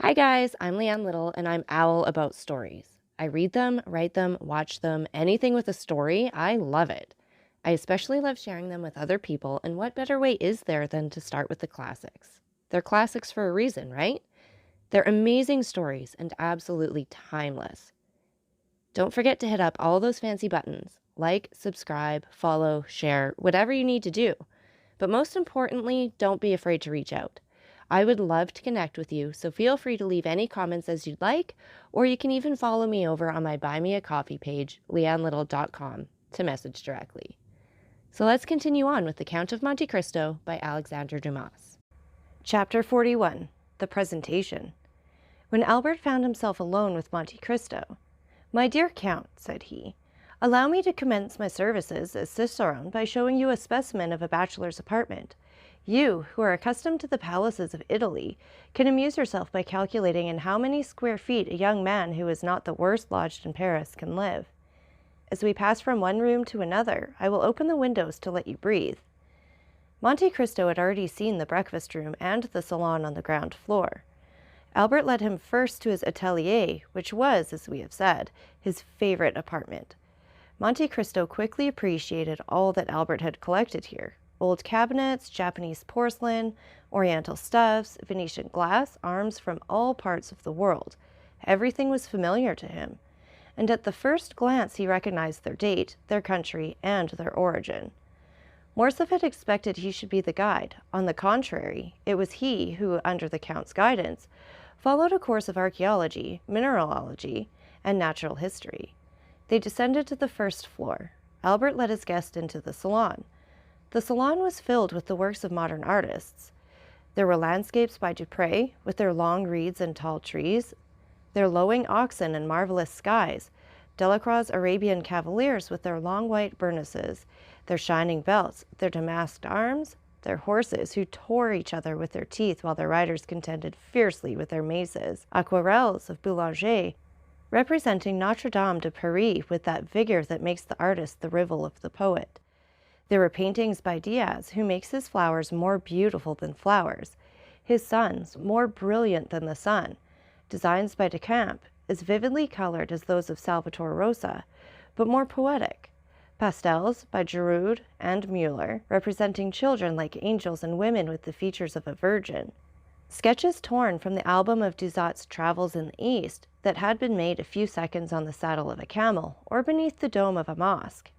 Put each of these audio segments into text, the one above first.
Hi guys, I'm Leanne Little and I'm owl about stories. I read them, write them, watch them, anything with a story, I love it. I especially love sharing them with other people, and what better way is there than to start with the classics? They're classics for a reason, right? They're amazing stories and absolutely timeless. Don't forget to hit up all those fancy buttons like, subscribe, follow, share, whatever you need to do. But most importantly, don't be afraid to reach out. I would love to connect with you, so feel free to leave any comments as you'd like, or you can even follow me over on my Buy Me a Coffee page, leannelittle.com, to message directly. So let's continue on with The Count of Monte Cristo by Alexandre Dumas. Chapter 41, The Presentation. When Albert found himself alone with Monte Cristo, "My dear Count," said he, "allow me to commence my services as cicerone by showing you a specimen of a bachelor's apartment. You, who are accustomed to the palaces of Italy, can amuse yourself by calculating in how many square feet a young man who is not the worst lodged in Paris can live. As we pass from one room to another, I will open the windows to let you breathe." Monte Cristo had already seen the breakfast room and the salon on the ground floor. Albert led him first to his atelier, which was, as we have said, his favorite apartment. Monte Cristo quickly appreciated all that Albert had collected here: old cabinets, Japanese porcelain, oriental stuffs, Venetian glass, arms from all parts of the world. Everything was familiar to him, and at the first glance he recognized their date, their country, and their origin. Morcerf had expected he should be the guide. On the contrary, it was he who, under the Count's guidance, followed a course of archaeology, mineralogy, and natural history. They descended to the first floor. Albert led his guest into the salon. The salon was filled with the works of modern artists. There were landscapes by Dupré, with their long reeds and tall trees, their lowing oxen and marvelous skies, Delacroix's Arabian cavaliers with their long white burnouses, their shining belts, their damasked arms, their horses who tore each other with their teeth while their riders contended fiercely with their maces, aquarelles of Boulanger, representing Notre Dame de Paris with that vigor that makes the artist the rival of the poet. There were paintings by Diaz, who makes his flowers more beautiful than flowers, his suns more brilliant than the sun, designs by Decamp, as vividly colored as those of Salvator Rosa, but more poetic, pastels by Giroud and Muller, representing children like angels and women with the features of a virgin, sketches torn from the album of Dusat's Travels in the East that had been made a few seconds on the saddle of a camel or beneath the dome of a mosque.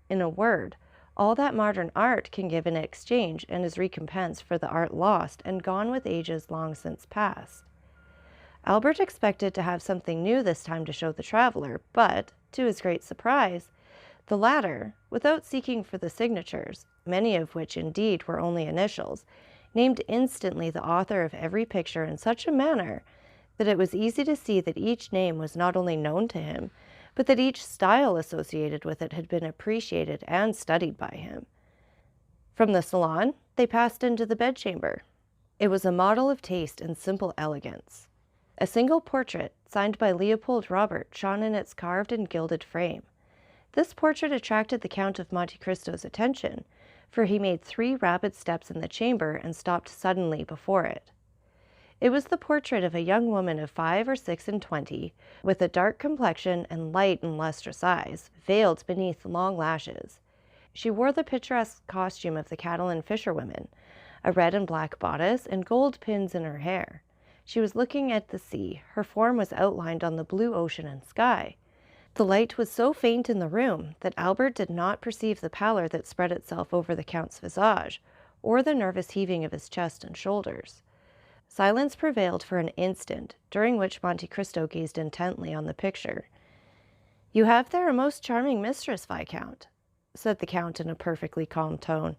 In a word, all that modern art can give in exchange and as recompense for the art lost and gone with ages long since past. Albert expected to have something new this time to show the traveler, but, to his great surprise, the latter, without seeking for the signatures, many of which indeed were only initials, named instantly the author of every picture in such a manner that it was easy to see that each name was not only known to him, but that each style associated with it had been appreciated and studied by him. From the salon, they passed into the bedchamber. It was a model of taste and simple elegance. A single portrait, signed by Leopold Robert, shone in its carved and gilded frame. This portrait attracted the Count of Monte Cristo's attention, for he made 3 rapid steps in the chamber and stopped suddenly before it. It was the portrait of a young woman of 5 or 6 and 20, with a dark complexion and light and lustrous eyes, veiled beneath long lashes. She wore the picturesque costume of the Catalan fisherwomen, a red and black bodice and gold pins in her hair. She was looking at the sea. Her form was outlined on the blue ocean and sky. The light was so faint in the room that Albert did not perceive the pallor that spread itself over the Count's visage, or the nervous heaving of his chest and shoulders. Silence prevailed for an instant, during which Monte Cristo gazed intently on the picture. "You have there a most charming mistress, Viscount," said the Count in a perfectly calm tone,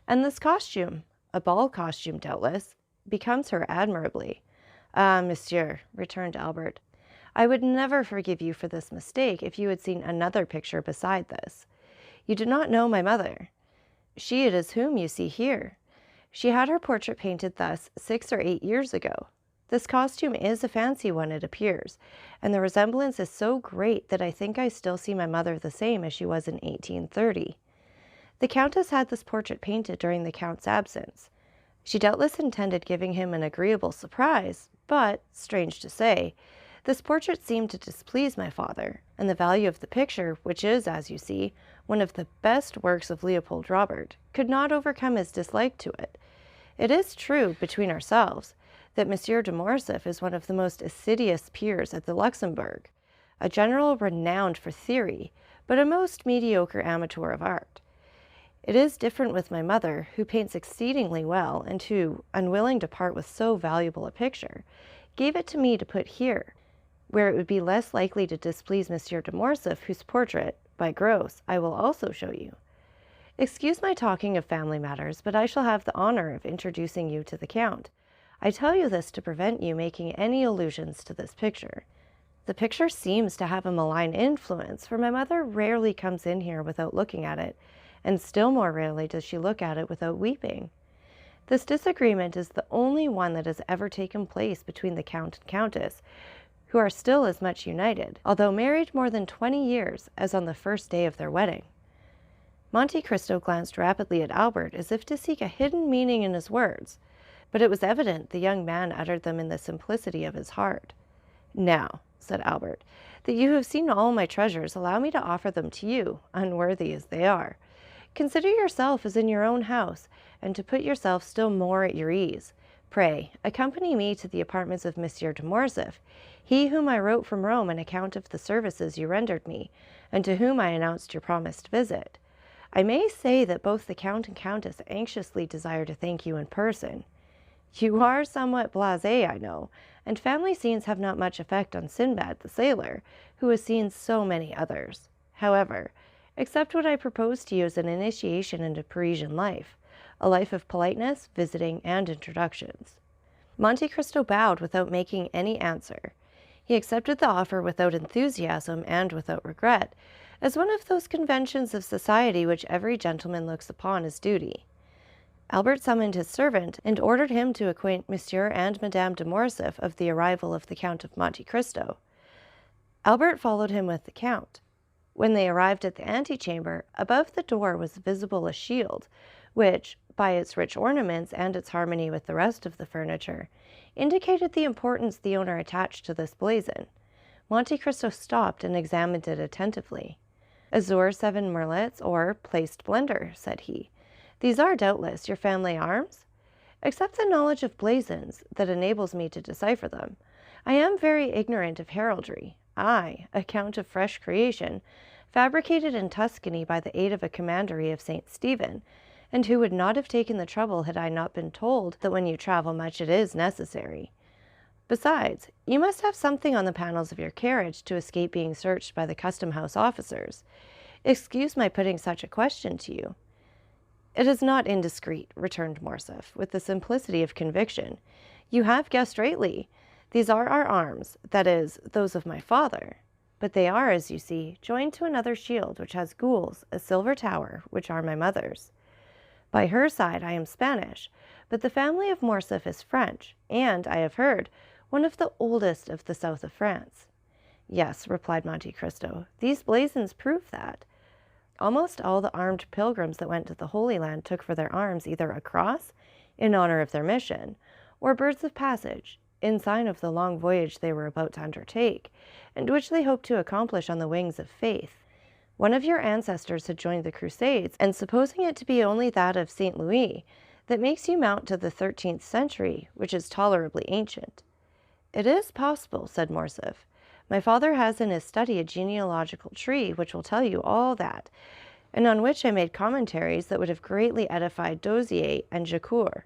"and this costume, a ball costume doubtless, becomes her admirably." "Ah, monsieur," returned Albert, "I would never forgive you for this mistake if you had seen another picture beside this. You do not know my mother. She it is whom you see here. She had her portrait painted thus 6 or 8 years ago. This costume is a fancy one, it appears, and the resemblance is so great that I think I still see my mother the same as she was in 1830. The Countess had this portrait painted during the Count's absence. She doubtless intended giving him an agreeable surprise, but, strange to say, this portrait seemed to displease my father, and the value of the picture, which is, as you see, one of the best works of Leopold Robert, could not overcome his dislike to it. It is true, between ourselves, that Monsieur de Morcerf is one of the most assiduous peers at the Luxembourg, a general renowned for theory, but a most mediocre amateur of art. It is different with my mother, who paints exceedingly well, and who, unwilling to part with so valuable a picture, gave it to me to put here, where it would be less likely to displease Monsieur de Morcerf, whose portrait, by Gros, I will also show you. Excuse my talking of family matters, but I shall have the honor of introducing you to the Count. I tell you this to prevent you making any allusions to this picture. The picture seems to have a malign influence, for my mother rarely comes in here without looking at it, and still more rarely does she look at it without weeping. This disagreement is the only one that has ever taken place between the Count and Countess, who are still as much united, although married more than 20 years, as on the first day of their wedding. Monte Cristo glanced rapidly at Albert as if to seek a hidden meaning in his words, but it was evident the young man uttered them in the simplicity of his heart. "Now," said Albert, "that you have seen all my treasures, allow me to offer them to you, unworthy as they are. Consider yourself as in your own house, and to put yourself still more at your ease, pray accompany me to the apartments of Monsieur de Morcerf, he whom I wrote from Rome an account of the services you rendered me, and to whom I announced your promised visit. I may say that both the Count and Countess anxiously desire to thank you in person. You are somewhat blasé, I know, and family scenes have not much effect on Sinbad the sailor, who has seen so many others. However, accept what I propose to you as an initiation into Parisian life, a life of politeness, visiting, and introductions." Monte Cristo bowed without making any answer. He accepted the offer without enthusiasm and without regret, as one of those conventions of society which every gentleman looks upon as duty. Albert summoned his servant and ordered him to acquaint Monsieur and Madame de Morcerf of the arrival of the Count of Monte Cristo. Albert followed him with the Count. When they arrived at the antechamber, above the door was visible a shield, which, by its rich ornaments and its harmony with the rest of the furniture, indicated the importance the owner attached to this blazon. Monte Cristo stopped and examined it attentively. "Azure 7 merlets, or placed blender," said he. "These are, doubtless, your family arms? Except the knowledge of blazons that enables me to decipher them, I am very ignorant of heraldry. I, a count of fresh creation, fabricated in Tuscany by the aid of a commandery of St. Stephen, and who would not have taken the trouble had I not been told that when you travel much it is necessary. Besides, you must have something on the panels of your carriage to escape being searched by the custom-house officers. Excuse my putting such a question to you." "It is not indiscreet," returned Morcerf, with the simplicity of conviction. "You have guessed rightly. These are our arms, that is, those of my father. But they are, as you see, joined to another shield which has gules, a silver tower, which are my mother's. By her side I am Spanish, but the family of Morcerf is French, and, I have heard, one of the oldest of the south of France." "Yes," replied Monte Cristo, "these blazons prove that. Almost all the armed pilgrims that went to the Holy Land took for their arms either a cross, in honor of their mission, or birds of passage, in sign of the long voyage they were about to undertake, and which they hoped to accomplish on the wings of faith. One of your ancestors had joined the Crusades, and supposing it to be only that of St. Louis, that makes you mount to the 13th century, which is tolerably ancient." "It is possible," said Morcerf. "My father has in his study a genealogical tree which will tell you all that, and on which I made commentaries that would have greatly edified Dozier and Jaucourt.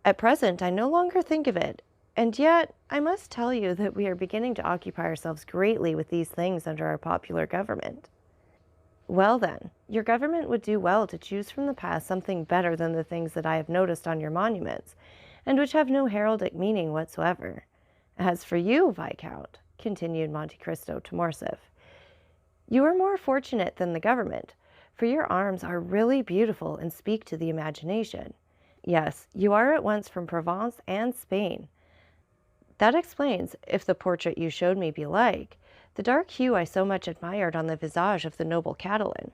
At present I no longer think of it, and yet I must tell you that we are beginning to occupy ourselves greatly with these things under our popular government." "Well, then, your government would do well to choose from the past something better than the things that I have noticed on your monuments, and which have no heraldic meaning whatsoever. As for you, Viscount," continued Monte Cristo to Morcerf, "you are more fortunate than the government, for your arms are really beautiful and speak to the imagination. Yes, you are at once from Provence and Spain. That explains, if the portrait you showed me be like, the dark hue I so much admired on the visage of the noble Catalan."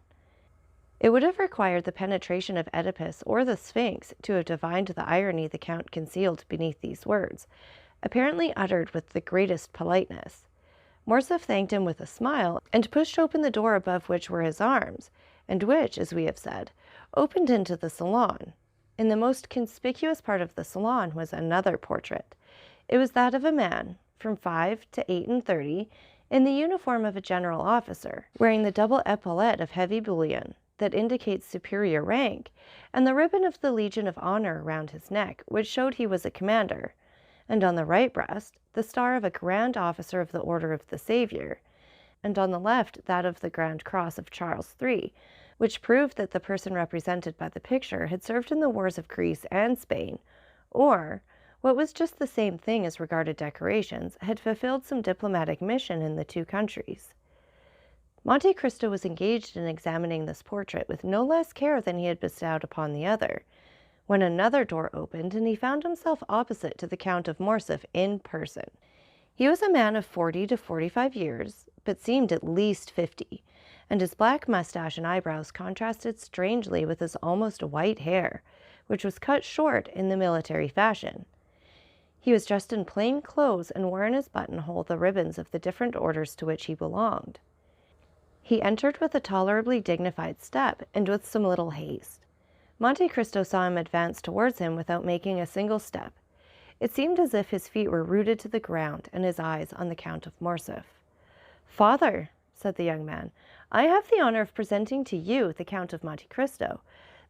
It would have required the penetration of Oedipus or the Sphinx to have divined the irony the Count concealed beneath these words, apparently uttered with the greatest politeness. Morcerf thanked him with a smile, and pushed open the door above which were his arms, and which, as we have said, opened into the salon. In the most conspicuous part of the salon was another portrait. It was that of a man, from 5 to 38, in the uniform of a general officer, wearing the double epaulette of heavy bullion that indicates superior rank, and the ribbon of the Legion of Honor around his neck, which showed he was a commander, and on the right breast the star of a grand officer of the Order of the Savior, and on the left that of the Grand Cross of Charles III, which proved that the person represented by the picture had served in the wars of Greece and Spain, or, what was just the same thing as regarded decorations, had fulfilled some diplomatic mission in the two countries. Monte Cristo was engaged in examining this portrait with no less care than he had bestowed upon the other, when another door opened and he found himself opposite to the Count of Morcerf in person. He was a man of 40 to 45 years, but seemed at least 50, and his black mustache and eyebrows contrasted strangely with his almost white hair, which was cut short in the military fashion. He was dressed in plain clothes and wore in his buttonhole the ribbons of the different orders to which he belonged. He entered with a tolerably dignified step and with some little haste. Monte Cristo saw him advance towards him without making a single step. It seemed as if his feet were rooted to the ground and his eyes on the Count of Morcerf. "Father," said the young man, "I have the honor of presenting to you the Count of Monte Cristo,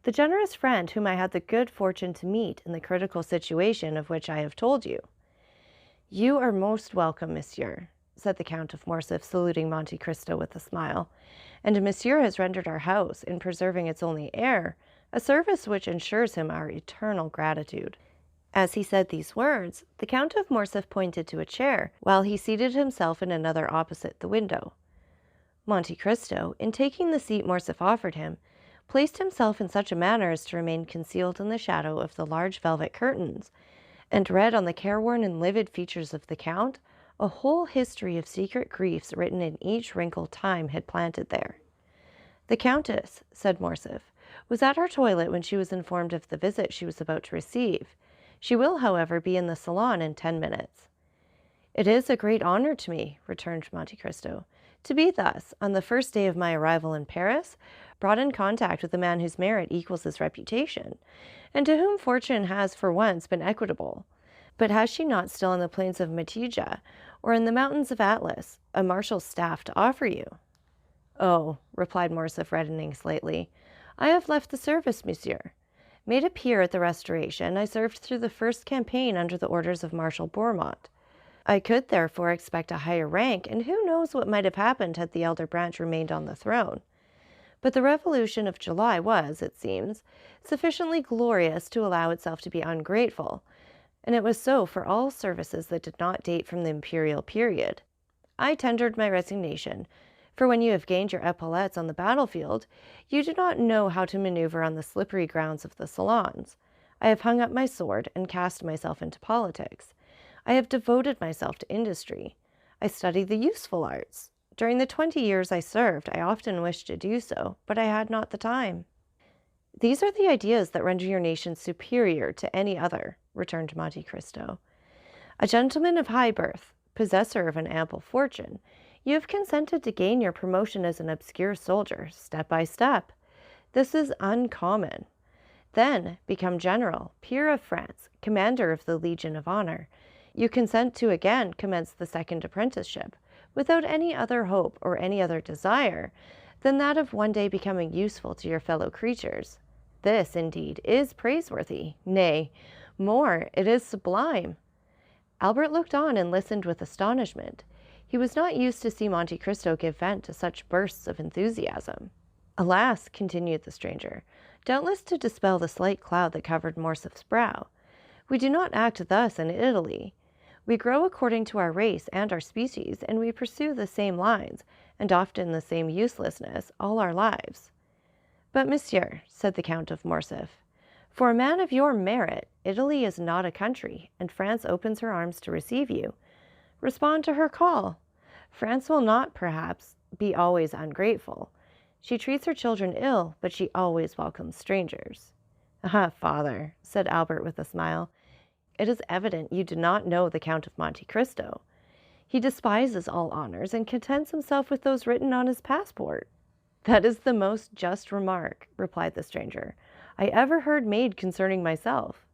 the generous friend whom I had the good fortune to meet in the critical situation of which I have told you." "You are most welcome, monsieur," said the Count of Morcerf, saluting Monte Cristo with a smile, "and monsieur has rendered our house, in preserving its only heir, a service which ensures him our eternal gratitude." As he said these words, the Count of Morcerf pointed to a chair, while he seated himself in another opposite the window. Monte Cristo, in taking the seat Morcerf offered him, placed himself in such a manner as to remain concealed in the shadow of the large velvet curtains, and read on the careworn and livid features of the Count a whole history of secret griefs written in each wrinkle time had planted there. "The Countess," said Morcerf, "was at her toilet when she was informed of the visit she was about to receive. She will, however, be in the salon in 10 minutes. "It is a great honor to me," returned Monte Cristo, "to be thus, on the first day of my arrival in Paris, brought in contact with a man whose merit equals his reputation, and to whom fortune has for once been equitable. But has she not still on the plains of Matija, or in the mountains of Atlas, a marshal's staff to offer you?" "Oh," replied Morcerf, reddening slightly, "I have left the service, monsieur. Made a peer at the Restoration, I served through the first campaign under the orders of Marshal Bourmont. I could, therefore, expect a higher rank, and who knows what might have happened had the elder branch remained on the throne. But the Revolution of July was, it seems, sufficiently glorious to allow itself to be ungrateful, and it was so for all services that did not date from the imperial period. I tendered my resignation, for when you have gained your epaulettes on the battlefield, you do not know how to maneuver on the slippery grounds of the salons. I have hung up my sword and cast myself into politics. I have devoted myself to industry. I studied the useful arts. During the 20 years I served, I often wished to do so, but I had not the time." "These are the ideas that render your nation superior to any other," returned Monte Cristo. "A gentleman of high birth, possessor of an ample fortune, you have consented to gain your promotion as an obscure soldier, step by step. This is uncommon. Then become general, peer of France, commander of the Legion of Honor. You consent to again commence the second apprenticeship, without any other hope or any other desire than that of one day becoming useful to your fellow creatures. This, indeed, is praiseworthy. Nay, more, it is sublime." Albert looked on and listened with astonishment. He was not used to see Monte Cristo give vent to such bursts of enthusiasm. "Alas," continued the stranger, doubtless to dispel the slight cloud that covered Morcerf's brow, "we do not act thus in Italy. We grow according to our race and our species, and we pursue the same lines, and often the same uselessness, all our lives." "But, monsieur," said the Count of Morcerf, "for a man of your merit, Italy is not a country, and France opens her arms to receive you. Respond to her call. France will not, perhaps, be always ungrateful. She treats her children ill, but she always welcomes strangers." "Ah, father," said Albert with a smile, "it is evident you do not know the Count of Monte Cristo. He despises all honors and contents himself with those written on his passport." "That is the most just remark," replied the stranger, "I ever heard made concerning myself."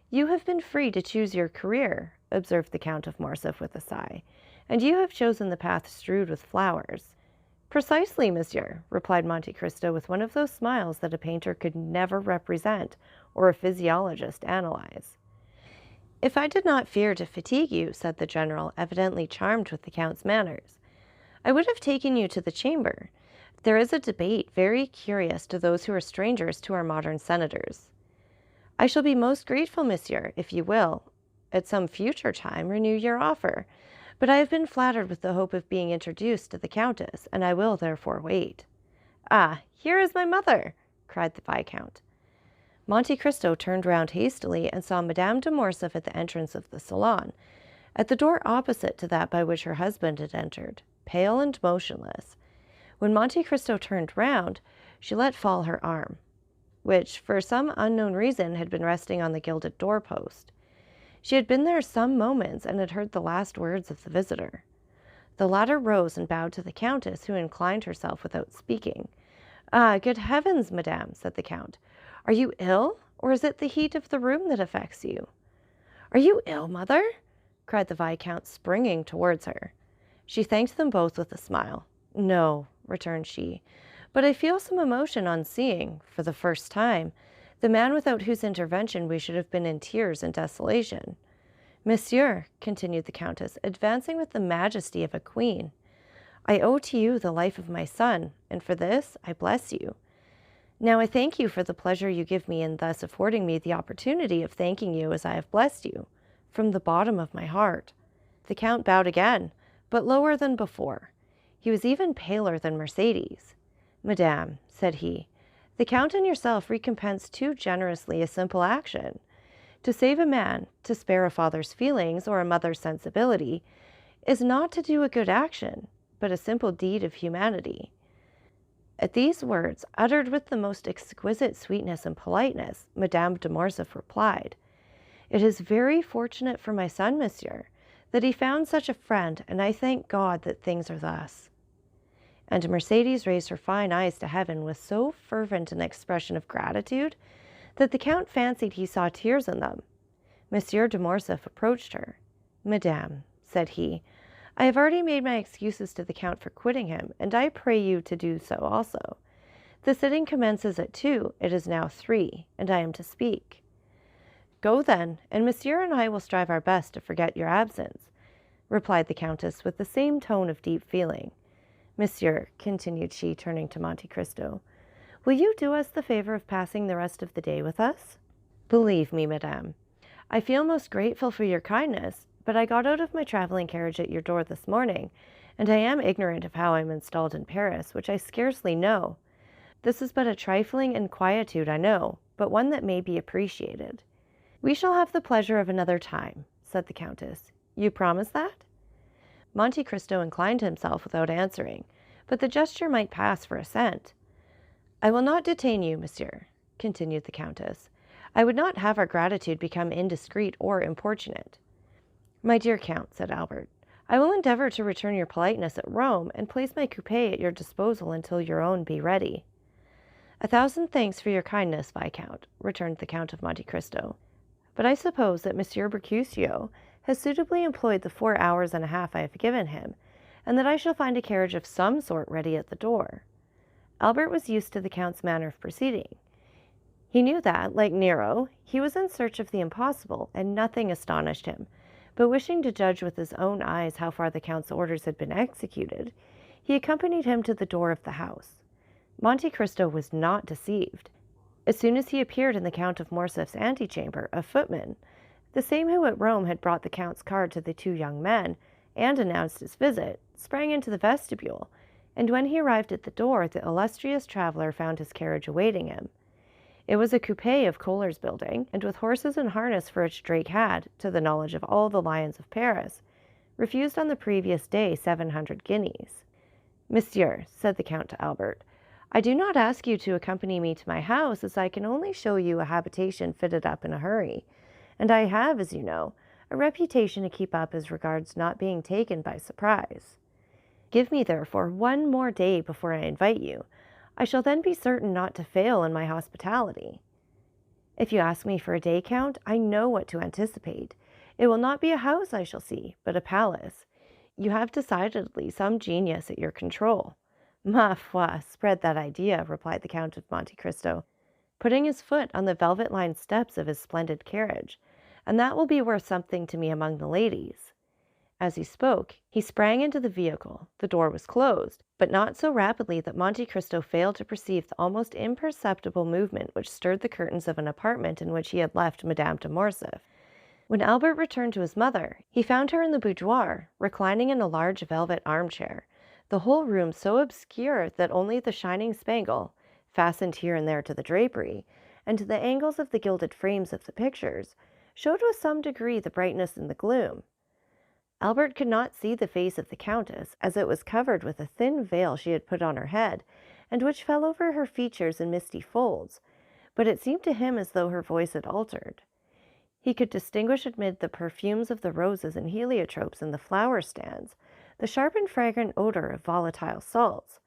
"You have been free to choose your career," observed the Count of Morcerf with a sigh, "and you have chosen the path strewed with flowers." "Precisely, monsieur," replied Monte Cristo with one of those smiles that a painter could never represent or a physiologist analyze. "If I did not fear to fatigue you," said the general, evidently charmed with the Count's manners, "I would have taken you to the chamber. There is a debate very curious to those who are strangers to our modern senators." "I shall be most grateful, monsieur, if you will, at some future time, renew your offer. But I have been flattered with the hope of being introduced to the Countess, and I will therefore wait." "Ah, here is my mother!" cried the Viscount. Monte Cristo turned round hastily and saw Madame de Morcerf at the entrance of the salon, at the door opposite to that by which her husband had entered, pale and motionless. When Monte Cristo turned round, she let fall her arm, which, for some unknown reason, had been resting on the gilded doorpost. She had been there some moments and had heard the last words of the visitor. The latter rose and bowed to the Countess, who inclined herself without speaking. "Ah, good heavens, madame," said the Count. "Are you ill, or is it the heat of the room that affects you?" "Are you ill, mother?" cried the Viscount, springing towards her. She thanked them both with a smile. "No," returned she, "but I feel some emotion on seeing, for the first time, the man without whose intervention we should have been in tears and desolation. Monsieur," continued the Countess, advancing with the majesty of a queen, "I owe to you the life of my son, and for this I bless you. Now I thank you for the pleasure you give me in thus affording me the opportunity of thanking you as I have blessed you, from the bottom of my heart." The Count bowed again, but lower than before. He was even paler than Mercédès. "Madame," said he, "the Count and yourself recompense too generously a simple action. To save a man, to spare a father's feelings or a mother's sensibility, is not to do a good action, but a simple deed of humanity." At these words, uttered with the most exquisite sweetness and politeness, Madame de Morcerf replied, "It is very fortunate for my son, monsieur, that he found such a friend, and I thank God that things are thus." And Mercédès raised her fine eyes to heaven with so fervent an expression of gratitude that the Count fancied he saw tears in them. Monsieur de Morcerf approached her. "Madame," said he, "I have already made my excuses to the Count for quitting him, and I pray you to do so also. The sitting commences at 2, it is now 3, and I am to speak." "Go then, and monsieur and I will strive our best to forget your absence," replied the Countess with the same tone of deep feeling. "Monsieur," continued she, turning to Monte Cristo, "will you do us the favor of passing the rest of the day with us?" "Believe me, madame, I feel most grateful for your kindness, but I got out of my traveling carriage at your door this morning, and I am ignorant of how I am installed in Paris, which I scarcely know. This is but a trifling inquietude, I know, but one that may be appreciated." "We shall have the pleasure of another time," said the Countess. "You promise that?" Monte Cristo inclined himself without answering, but the gesture might pass for assent. "I will not detain you, monsieur," continued the Countess. "I would not have our gratitude become indiscreet or importunate." "My dear Count," said Albert, "I will endeavor to return your politeness at Rome, and place my coupé at your disposal until your own be ready." "A thousand thanks for your kindness, Viscount," returned the Count of Monte Cristo, "but I suppose that Monsieur Bertuccio has suitably employed the 4 hours and a half I have given him, and that I shall find a carriage of some sort ready at the door." Albert was used to the Count's manner of proceeding. He knew that, like Nero, he was in search of the impossible, and nothing astonished him, but wishing to judge with his own eyes how far the Count's orders had been executed, he accompanied him to the door of the house. Monte Cristo was not deceived. As soon as he appeared in the Count of Morcerf's antechamber, a footman, the same who at Rome had brought the Count's card to the 2 young men, and announced his visit, sprang into the vestibule, and when he arrived at the door, the illustrious traveler found his carriage awaiting him. It was a coupé of Kohler's building, and with horses and harness for which Drake had, to the knowledge of all the lions of Paris, refused on the previous day 700 guineas. "Monsieur," said the Count to Albert, I do not ask you to accompany me to my house, as I can only show you a habitation fitted up in a hurry, and I have, as you know, a reputation to keep up as regards not being taken by surprise. Give me, therefore, one more day before I invite you. I shall then be certain not to fail in my hospitality. If you ask me for a day, Count, I know what to anticipate. It will not be a house I shall see, but a palace. You have decidedly some genius at your control. Ma foi, spread that idea, replied the Count of Monte Cristo, putting his foot on the velvet-lined steps of his splendid carriage, and that will be worth something to me among the ladies. As he spoke, he sprang into the vehicle. The door was closed, but not so rapidly that Monte Cristo failed to perceive the almost imperceptible movement which stirred the curtains of an apartment in which he had left Madame de Morcerf. When Albert returned to his mother, he found her in the boudoir, reclining in a large velvet armchair, the whole room so obscure that only the shining spangle, fastened here and there to the drapery, and to the angles of the gilded frames of the pictures, showed with some degree the brightness in the gloom. Albert could not see the face of the Countess, as it was covered with a thin veil she had put on her head, and which fell over her features in misty folds, but it seemed to him as though her voice had altered. He could distinguish amid the perfumes of the roses and heliotropes in the flower stands the sharp and fragrant odor of volatile salts,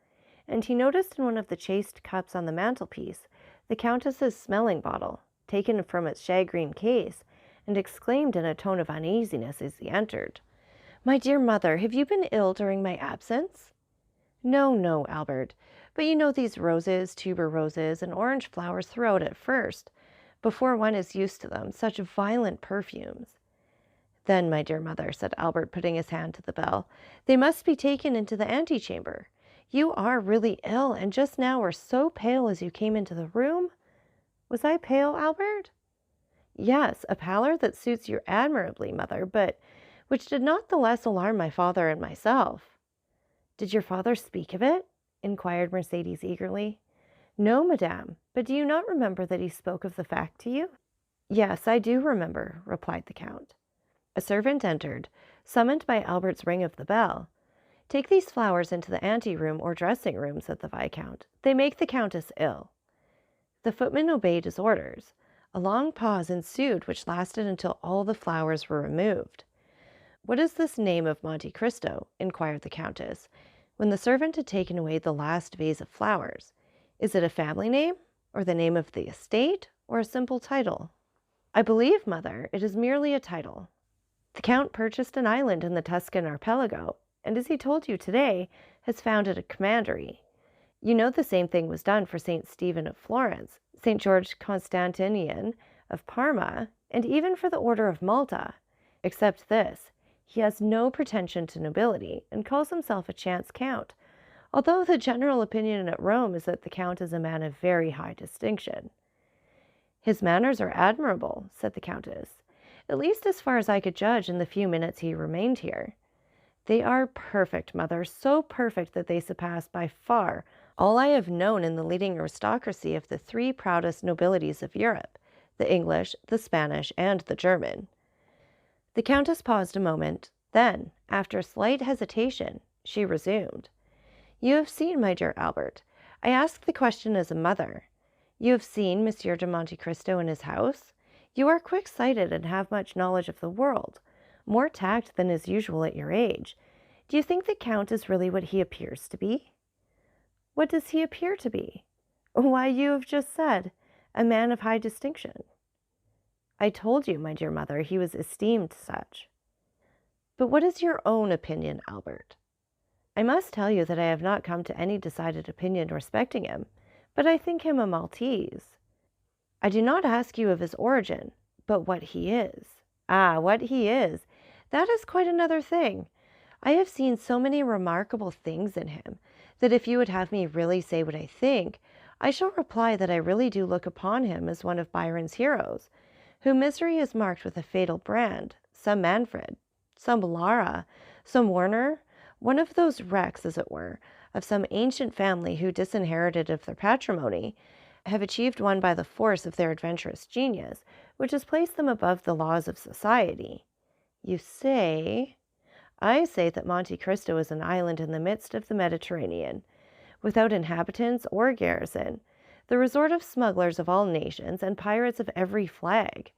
and he noticed in one of the chased cups on the mantelpiece the Countess's smelling bottle, taken from its shagreen case, and exclaimed in a tone of uneasiness as he entered, "My dear mother, have you been ill during my absence?" "No, no, Albert, but you know these roses, tuberoses, and orange flowers throw out at first, before one is used to them, such violent perfumes." "Then, my dear mother," said Albert, putting his hand to the bell, "they must be taken into the antechamber. You are really ill, and just now were so pale as you came into the room." "Was I pale, Albert?" "Yes, a pallor that suits you admirably, mother, but which did not the less alarm my father and myself." "Did your father speak of it?" inquired Mercédès eagerly. "No, madame, but do you not remember that he spoke of the fact to you?" "Yes, I do remember," replied the Count. A servant entered, summoned by Albert's ring of the bell. "Take these flowers into the ante-room or dressing-room," said the Viscount. "They make the Countess ill." The footman obeyed his orders. A long pause ensued, which lasted until all the flowers were removed. "What is this name of Monte Cristo?" inquired the Countess, when the servant had taken away the last vase of flowers. "Is it a family name, or the name of the estate, or a simple title?" "I believe, mother, it is merely a title. The Count purchased an island in the Tuscan archipelago, and, as he told you today, has founded a commandery. You know the same thing was done for St. Stephen of Florence, St. George Constantinian of Parma, and even for the Order of Malta. Except this, he has no pretension to nobility, and calls himself a chance count, although the general opinion at Rome is that the Count is a man of very high distinction." "His manners are admirable," said the Countess, "at least as far as I could judge in the few minutes he remained here." "They are perfect, mother, so perfect that they surpass by far all I have known in the leading aristocracy of the three proudest nobilities of Europe, the English, the Spanish, and the German." The Countess paused a moment, then, after a slight hesitation, she resumed. "You have seen, my dear Albert, I ask the question as a mother, you have seen Monsieur de Monte Cristo in his house? You are quick-sighted and have much knowledge of the world, more tact than is usual at your age. Do you think the Count is really what he appears to be?" "What does he appear to be?" "Why, you have just said, a man of high distinction." "I told you, my dear mother, he was esteemed such." "But what is your own opinion, Albert?" "I must tell you that I have not come to any decided opinion respecting him, but I think him a Maltese." "I do not ask you of his origin, but what he is." "Ah, what he is! That is quite another thing. I have seen so many remarkable things in him, that if you would have me really say what I think, I shall reply that I really do look upon him as one of Byron's heroes, whom misery has marked with a fatal brand, some Manfred, some Lara, some Werner, one of those wrecks, as it were, of some ancient family who, disinherited of their patrimony, have achieved one by the force of their adventurous genius, which has placed them above the laws of society." "You say—" "I say that Monte Cristo is an island in the midst of the Mediterranean, without inhabitants or garrison, the resort of smugglers of all nations and pirates of every flag.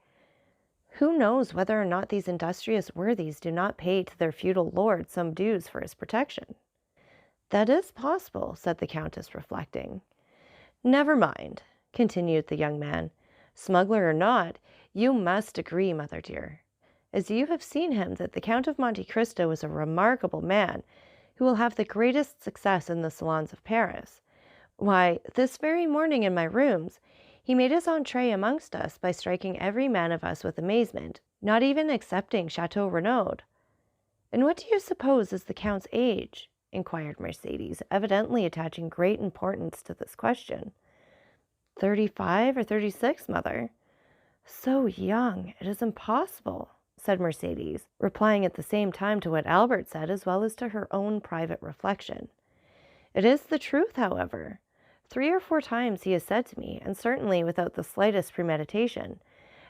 Who knows whether or not these industrious worthies do not pay to their feudal lord some dues for his protection? That is possible, said the Countess, reflecting. Never mind, continued the young man. Smuggler or not, you must agree, mother dear, as you have seen him, that the Count of Monte Cristo is a remarkable man who will have the greatest success in the salons of Paris. Why, this very morning in my rooms, he made his entree amongst us by striking every man of us with amazement, not even excepting Chateau Renaud. And what do you suppose is the Count's age? Inquired Mercedes, evidently attaching great importance to this question. 35 or 36, mother. So young, it is impossible, said Mercedes, replying at the same time to what Albert said as well as to her own private reflection. It is the truth, however. 3 or 4 times he has said to me, and certainly without the slightest premeditation,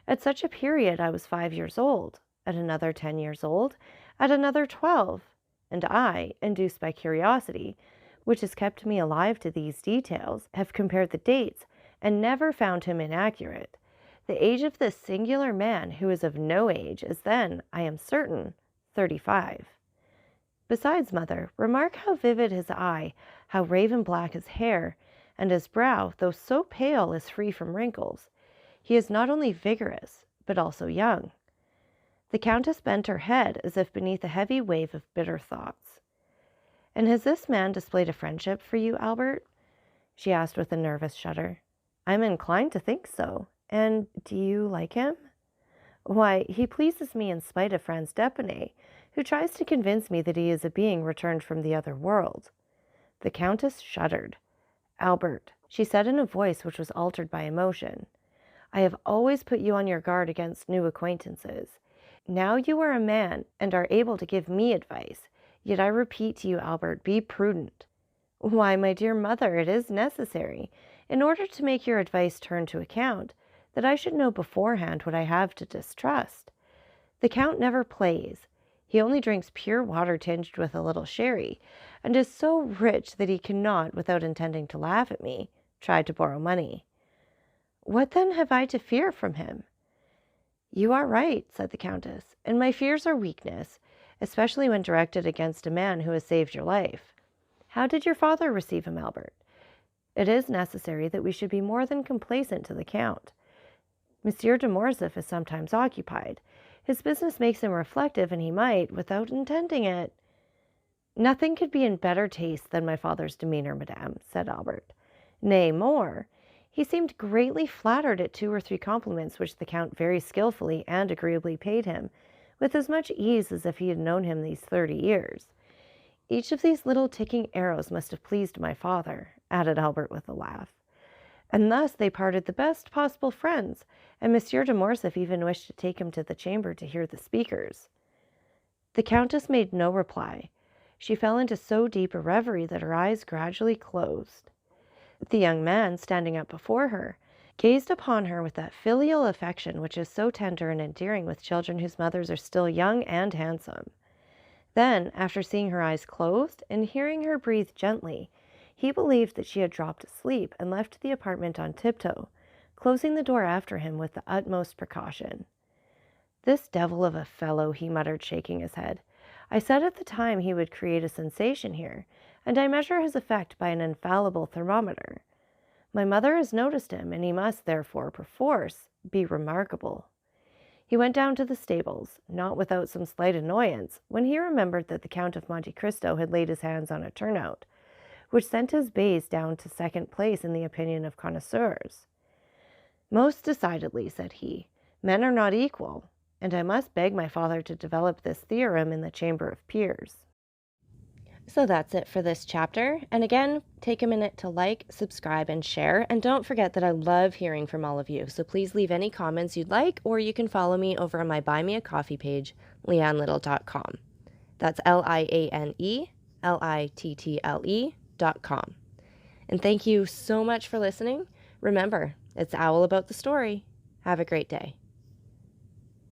at such a period I was 5 years old, at another 10 years old, at another 12, and I, induced by curiosity, which has kept me alive to these details, have compared the dates, and never found him inaccurate. The age of this singular man, who is of no age, is then, I am certain, 35. Besides, mother, remark how vivid his eye, how raven black his hair, and his brow, though so pale, is free from wrinkles. He is not only vigorous, but also young. The Countess bent her head as if beneath a heavy wave of bitter thoughts. And has this man displayed a friendship for you, Albert? She asked with a nervous shudder. I am inclined to think so. And do you like him? Why, he pleases me in spite of Franz d'Epinay, who tries to convince me that he is a being returned from the other world. The Countess shuddered. Albert, she said in a voice which was altered by emotion, I have always put you on your guard against new acquaintances. Now you are a man and are able to give me advice, yet I repeat to you, Albert, be prudent. Why, my dear mother, it is necessary, in order to make your advice turn to account, that I should know beforehand what I have to distrust. The Count never plays. He only drinks pure water tinged with a little sherry, and is so rich that he cannot, without intending to laugh at me, try to borrow money. What then have I to fear from him? You are right, said the Countess, and my fears are weakness, especially when directed against a man who has saved your life. How did your father receive him, Albert? It is necessary that we should be more than complacent to the Count. Monsieur de Morcerf is sometimes occupied. His business makes him reflective, and he might, without intending it— Nothing could be in better taste than my father's demeanor, madame, said Albert. Nay, more. He seemed greatly flattered at 2 or 3 compliments which the Count very skilfully and agreeably paid him, with as much ease as if he had known him these 30 years. Each of these little ticking arrows must have pleased my father, added Albert with a laugh. And thus they parted the best possible friends, and Monsieur de Morcerf even wished to take him to the chamber to hear the speakers. The Countess made no reply. She fell into so deep a reverie that her eyes gradually closed. The young man, standing up before her, gazed upon her with that filial affection which is so tender and endearing with children whose mothers are still young and handsome. Then, after seeing her eyes closed and hearing her breathe gently, he believed that she had dropped asleep and left the apartment on tiptoe, closing the door after him with the utmost precaution. This devil of a fellow, he muttered, shaking his head. I said at the time he would create a sensation here, and I measure his effect by an infallible thermometer. My mother has noticed him, and he must, therefore, perforce, be remarkable. He went down to the stables, not without some slight annoyance, when he remembered that the Count of Monte Cristo had laid his hands on a turnout, which sent his bays down to second place in the opinion of connoisseurs. Most decidedly, said he, men are not equal, and I must beg my father to develop this theorem in the Chamber of Peers. So that's it for this chapter. And again, take a minute to like, subscribe, and share. And don't forget that I love hearing from all of you. So please leave any comments you'd like, or you can follow me over on my Buy Me a Coffee page, leannelittle.com. That's LIANELITTLE.com. And thank you so much for listening. Remember, it's Owl About the Story. Have a great day.